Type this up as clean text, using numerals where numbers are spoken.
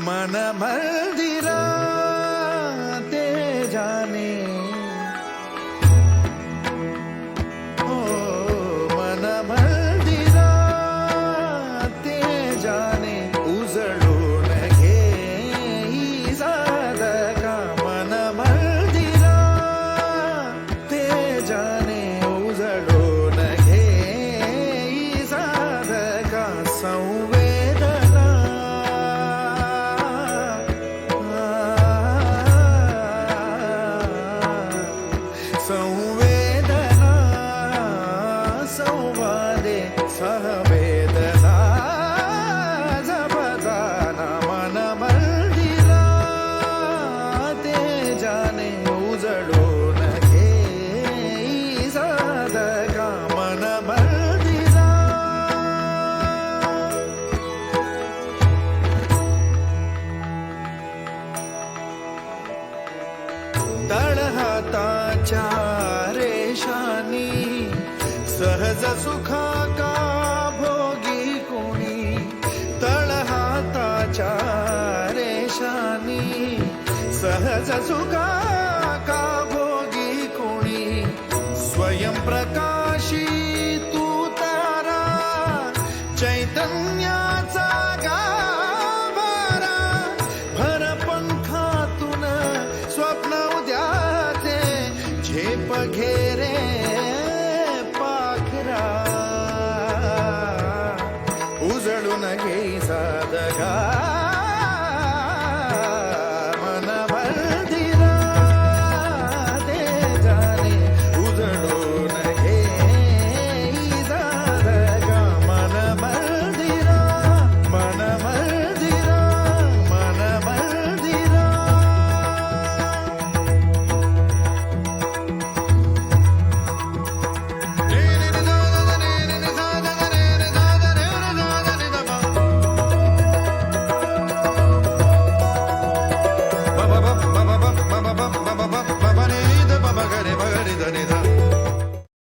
मन मंदिरा ते जाने ओ मन मंदिरा ते जाने उजळून घे ही साधका मन मंदिरा ते जाने उजळून घे ही साधका संवेदना संवेदना संवादे सहवेदना जपताना मन मंदिरा ते जाने उजळून घे ही साधका मन मंदिरा तळहाताच्या रेषानी सहज सुखा का भोगी कोणी तळहाताच्या रेषानी सहज सुखा